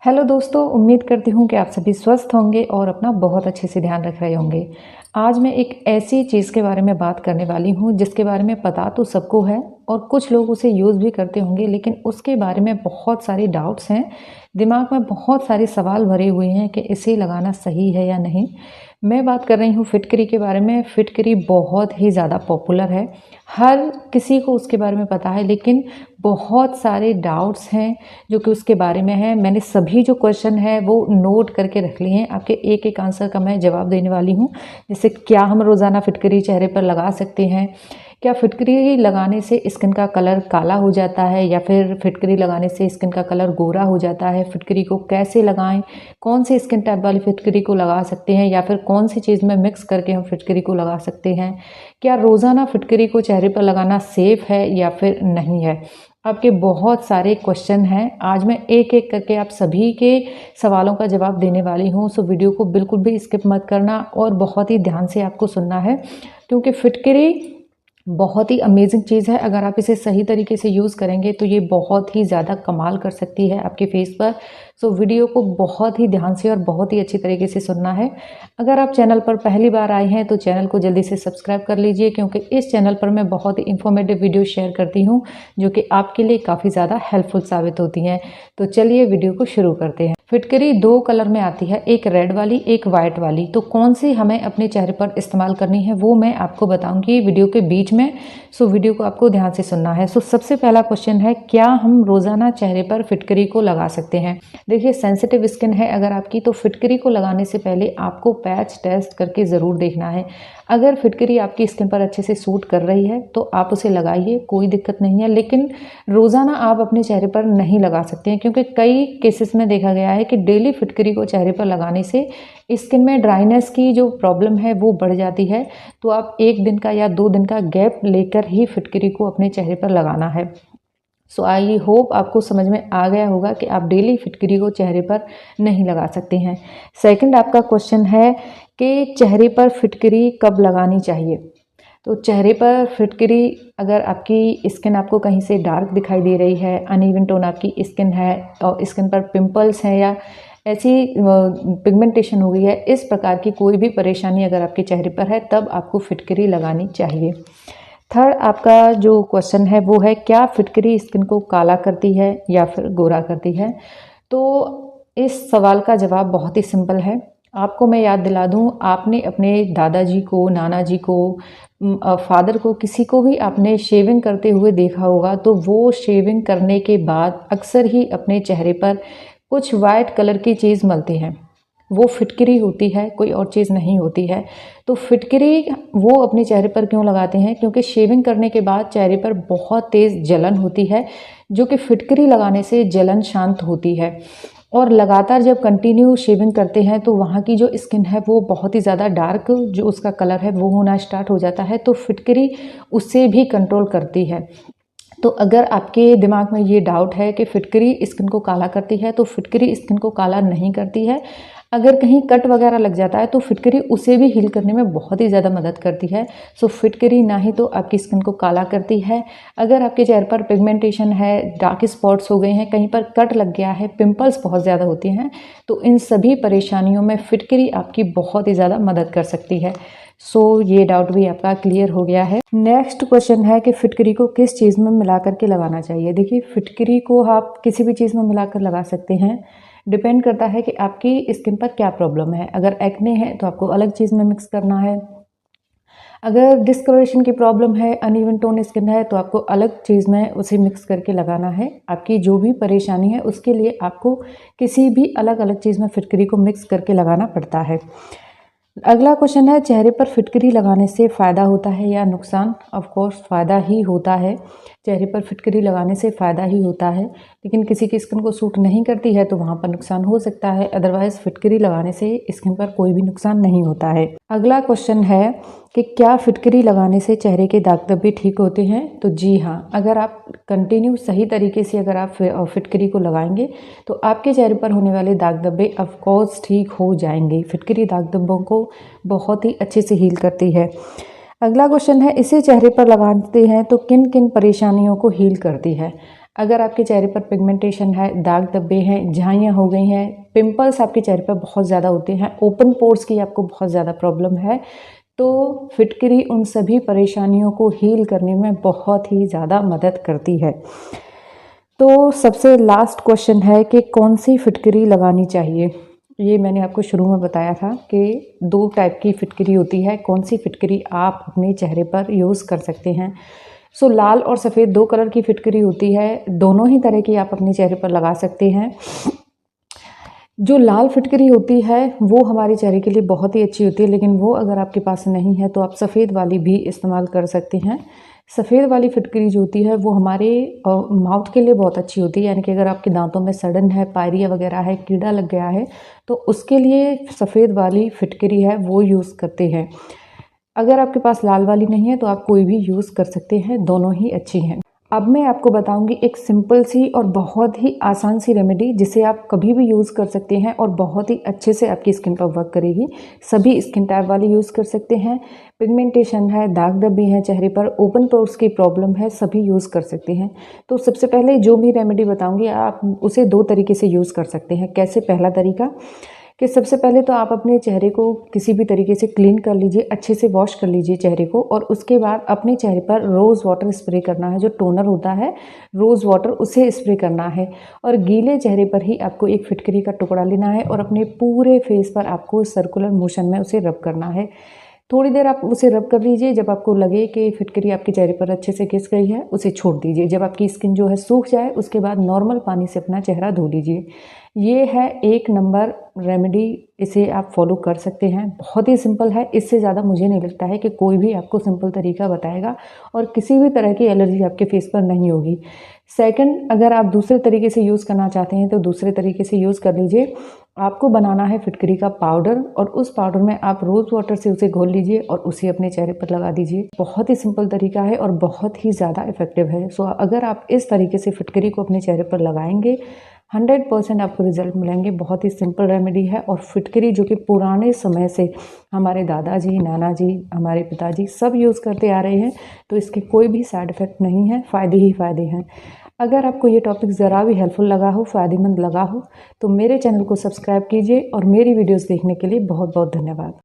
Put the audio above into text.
Hello दोस्तों, उम्मीद करती हूँ कि आप सभी स्वस्थ होंगे और अपना बहुत अच्छे से ध्यान रख रहे होंगे। आज मैं एक ऐसी चीज़ के बारे में बात करने वाली हूँ जिसके बारे में पता तो सबको है और कुछ लोग उसे यूज़ भी करते होंगे, लेकिन उसके बारे में बहुत सारी डाउट्स हैं। दिमाग में बहुत सारे सवाल भरे हुए हैं कि इसे लगाना सही है या नहीं। मैं बात कर रही हूँ फिटकरी के बारे में। फिटकरी बहुत ही ज़्यादा पॉपुलर है, हर किसी को उसके बारे में पता है, लेकिन बहुत सारे डाउट्स हैं जो कि उसके बारे में है। मैंने सभी जो क्वेश्चन है वो नोट करके रख लिए हैं। आपके एक एक आंसर का मैं जवाब देने वाली हूँ। जैसे क्या हम रोज़ाना फिटकरी चेहरे पर लगा सकते हैं, क्या फिटकरी लगाने से स्किन का कलर काला हो जाता है या फिर फिटकरी लगाने से स्किन का कलर गोरा हो जाता है, फिटकरी को कैसे लगाएं, कौन सी स्किन टाइप वाली फिटकरी को लगा सकते हैं या फिर कौन सी चीज़ में मिक्स करके हम फिटकरी को लगा सकते हैं, क्या रोज़ाना फिटकरी को चेहरे पर लगाना सेफ़ है या फिर नहीं है। आपके बहुत सारे क्वेश्चन हैं। आज मैं एक एक करके आप सभी के सवालों का जवाब देने वाली हूँ। सो वीडियो को बिल्कुल भी स्किप मत करना और बहुत ही ध्यान से आपको सुनना है, क्योंकि फिटकरी बहुत ही अमेजिंग चीज़ है। अगर आप इसे सही तरीके से यूज़ करेंगे तो ये बहुत ही ज़्यादा कमाल कर सकती है आपके फेस पर। सो वीडियो को बहुत ही ध्यान से और बहुत ही अच्छी तरीके से सुनना है। अगर आप चैनल पर पहली बार आए हैं तो चैनल को जल्दी से सब्सक्राइब कर लीजिए, क्योंकि इस चैनल पर मैं बहुत ही इंफॉर्मेटिव वीडियो शेयर करती हूँ जो कि आपके लिए काफ़ी ज़्यादा हेल्पफुल साबित होती हैं। तो चलिए वीडियो को शुरू करते हैं। फिटकरी दो कलर में आती है, एक रेड वाली एक वाइट वाली। तो कौन सी हमें अपने चेहरे पर इस्तेमाल करनी है वो मैं आपको बताऊंगी वीडियो के बीच में। सो वीडियो को आपको ध्यान से सुनना है। सो सबसे पहला क्वेश्चन है, क्या हम रोज़ाना चेहरे पर फिटकरी को लगा सकते हैं। देखिए, सेंसिटिव स्किन है अगर आपकी, तो फिटकरी को लगाने से पहले आपको पैच टेस्ट करके ज़रूर देखना है। अगर फिटकरी आपकी स्किन पर अच्छे से सूट कर रही है तो आप उसे लगाइए, कोई दिक्कत नहीं है। लेकिन रोज़ाना आप अपने चेहरे पर नहीं लगा सकते हैं, क्योंकि कई केसेस में देखा गया है कि डेली फिटकरी को चेहरे पर लगाने से स्किन में ड्राइनेस की जो प्रॉब्लम है वो बढ़ जाती है। तो आप एक दिन का या 2 दिन का गैप लेकर ही फिटकरी को अपने चेहरे पर लगाना है। सो आई होप आपको समझ में आ गया होगा कि आप डेली फिटकरी को चेहरे पर नहीं लगा सकते हैं। सेकंड आपका क्वेश्चन है कि चेहरे पर फिटकरी कब लगानी चाहिए। तो चेहरे पर फिटकरी, अगर आपकी स्किन आपको कहीं से डार्क दिखाई दे रही है, अनइवन टोन आपकी स्किन है और स्किन पर पिंपल्स हैं या ऐसी पिगमेंटेशन हो गई है, इस प्रकार की कोई भी परेशानी अगर आपके चेहरे पर है, तब आपको फिटकरी लगानी चाहिए। थर्ड आपका जो क्वेश्चन है वो है, क्या फिटकरी स्किन को काला करती है या फिर गोरा करती है। तो इस सवाल का जवाब बहुत ही सिंपल है। आपको मैं याद दिला दूं, आपने अपने दादाजी को, नाना जी को, फादर को, किसी को भी आपने शेविंग करते हुए देखा होगा, तो वो शेविंग करने के बाद अक्सर ही अपने चेहरे पर कुछ वाइट कलर की चीज़ मलते हैं। वो फिटकरी होती है, कोई और चीज़ नहीं होती है। तो फिटकरी वो अपने चेहरे पर क्यों लगाते हैं, क्योंकि शेविंग करने के बाद चेहरे पर बहुत तेज़ जलन होती है, जो कि फिटकरी लगाने से जलन शांत होती है। और लगातार जब कंटिन्यू शेविंग करते हैं तो वहाँ की जो स्किन है वो बहुत ही ज़्यादा डार्क, जो उसका कलर है वो होना स्टार्ट हो जाता है। तो फिटकरी उससे भी कंट्रोल करती है। तो अगर आपके दिमाग में ये डाउट है कि फिटकरी स्किन को काला करती है, तो फिटकरी स्किन को काला नहीं करती है। अगर कहीं कट वगैरह लग जाता है तो फिटकरी उसे भी हील करने में बहुत ही ज़्यादा मदद करती है। सो फिटकरी ना ही तो आपकी स्किन को काला करती है। अगर आपके चेहरे पर पिगमेंटेशन है, डार्क स्पॉट्स हो गए हैं, कहीं पर कट लग गया है, पिंपल्स बहुत ज़्यादा होते हैं, तो इन सभी परेशानियों में फिटकरी आपकी बहुत ही ज़्यादा मदद कर सकती है। सो ये डाउट भी आपका क्लियर हो गया है। नेक्स्ट क्वेश्चन है कि फिटकरी को किस चीज़ में मिला करके लगाना चाहिए। देखिए, फिटकरी को आप किसी भी चीज़ में मिलाकर लगा सकते हैं। डिपेंड करता है कि आपकी स्किन पर क्या प्रॉब्लम है। अगर एक्ने है तो आपको अलग चीज़ में मिक्स करना है। अगर डिस्कलरेशन की प्रॉब्लम है, अनइवन टोन स्किन है, तो आपको अलग चीज़ में उसे मिक्स करके लगाना है। आपकी जो भी परेशानी है उसके लिए आपको किसी भी अलग अलग चीज़ में फिटकरी को मिक्स करके लगाना पड़ता है। अगला क्वेश्चन है, चेहरे पर फिटकरी लगाने से फ़ायदा होता है या नुकसान। ऑफ कोर्स फ़ायदा ही होता है। चेहरे पर फिटकरी लगाने से फ़ायदा ही होता है, लेकिन किसी की स्किन को सूट नहीं करती है तो वहाँ पर नुकसान हो सकता है। अदरवाइज़ फिटकरी लगाने से स्किन पर कोई भी नुकसान नहीं होता है। अगला क्वेश्चन है कि क्या फिटकरी लगाने से चेहरे के दाग धब्बे ठीक होते हैं। तो जी हाँ, अगर आप कंटिन्यू सही तरीके से अगर आप फिटकरी को लगाएंगे तो आपके चेहरे पर होने वाले दाग धब्बे ऑफकोर्स ठीक हो जाएंगे। फिटकरी दाग धब्बों को बहुत ही अच्छे से हील करती है। अगला क्वेश्चन है, इसे चेहरे पर लगाते हैं तो किन किन परेशानियों को हील करती है। अगर आपके चेहरे पर पिगमेंटेशन है, दाग धब्बे हैं, झाइयाँ हो गई हैं, पिंपल्स आपके चेहरे पर बहुत ज़्यादा होते हैं, ओपन पोर्स की आपको बहुत ज़्यादा प्रॉब्लम है, तो फिटकरी उन सभी परेशानियों को हील करने में बहुत ही ज़्यादा मदद करती है। तो सबसे लास्ट क्वेश्चन है कि कौन सी फिटकरी लगानी चाहिए। ये मैंने आपको शुरू में बताया था कि 2 टाइप की फिटकरी होती है, कौन सी फिटकरी आप अपने चेहरे पर यूज़ कर सकते हैं। सो लाल और सफ़ेद 2 कलर की फिटकरी होती है, दोनों ही तरह की आप अपने चेहरे पर लगा सकते हैं। जो लाल फिटकरी होती है वो हमारे चेहरे के लिए बहुत ही अच्छी होती है, लेकिन वो अगर आपके पास नहीं है तो आप सफ़ेद वाली भी इस्तेमाल कर सकते हैं। सफ़ेद वाली फिटकरी जो होती है वो हमारे माउथ के लिए बहुत अच्छी होती है, यानी कि अगर आपके दांतों में सड़न है, पायरिया वगैरह है, कीड़ा लग गया है, तो उसके लिए सफ़ेद वाली फिटकरी है वो यूज़ करते हैं। अगर आपके पास लाल वाली नहीं है तो आप कोई भी यूज़ कर सकते हैं, दोनों ही अच्छी हैं। अब मैं आपको बताऊंगी एक सिंपल सी और बहुत ही आसान सी रेमेडी जिसे आप कभी भी यूज़ कर सकते हैं और बहुत ही अच्छे से आपकी स्किन पर वर्क करेगी। सभी स्किन टाइप वाले यूज़ कर सकते हैं। पिगमेंटेशन है, दाग धब्बे हैं चेहरे पर, ओपन पोर्स की प्रॉब्लम है, सभी यूज़ कर सकते हैं। तो सबसे पहले जो भी रेमेडी बताऊंगी आप उसे 2 तरीके से यूज़ कर सकते हैं। कैसे? पहला तरीका कि सबसे पहले तो आप अपने चेहरे को किसी भी तरीके से क्लीन कर लीजिए, अच्छे से वॉश कर लीजिए चेहरे को, और उसके बाद अपने चेहरे पर रोज़ वाटर स्प्रे करना है। जो टोनर होता है रोज़ वाटर, उसे स्प्रे करना है, और गीले चेहरे पर ही आपको एक फिटकरी का टुकड़ा लेना है और अपने पूरे फेस पर आपको सर्कुलर मोशन में उसे रब करना है। थोड़ी देर आप उसे रब कर लीजिए। जब आपको लगे कि फिटकरी आपके चेहरे पर अच्छे से घिस गई है, उसे छोड़ दीजिए। जब आपकी स्किन जो है सूख जाए, उसके बाद नॉर्मल पानी से अपना चेहरा धो लीजिए। ये है 1 नंबर रेमेडी, इसे आप फॉलो कर सकते हैं। बहुत ही सिंपल है, इससे ज़्यादा मुझे नहीं लगता है कि कोई भी आपको सिंपल तरीका बताएगा, और किसी भी तरह की एलर्जी आपके फेस पर नहीं होगी। सेकंड, अगर आप दूसरे तरीके से यूज़ करना चाहते हैं तो दूसरे तरीके से यूज़ कर लीजिए। आपको बनाना है फिटकरी का पाउडर, और उस पाउडर में आप रोज़ वाटर से उसे घोल लीजिए और उसे अपने चेहरे पर लगा दीजिए। बहुत ही सिंपल तरीका है और बहुत ही ज़्यादा इफेक्टिव है। सो अगर आप इस तरीके से फिटकरी को अपने चेहरे पर लगाएंगे, 100% आपको रिजल्ट मिलेंगे। बहुत ही सिंपल रेमेडी है, और फिटकरी जो कि पुराने समय से हमारे दादाजी, नाना जी, हमारे पिताजी सब यूज़ करते आ रहे हैं, तो इसके कोई भी साइड इफ़ेक्ट नहीं है, फ़ायदे ही फ़ायदे हैं। अगर आपको ये टॉपिक ज़रा भी हेल्पफुल लगा हो, फ़ायदेमंद लगा हो, तो मेरे चैनल को सब्सक्राइब कीजिए, और मेरी वीडियोज़ देखने के लिए बहुत बहुत धन्यवाद।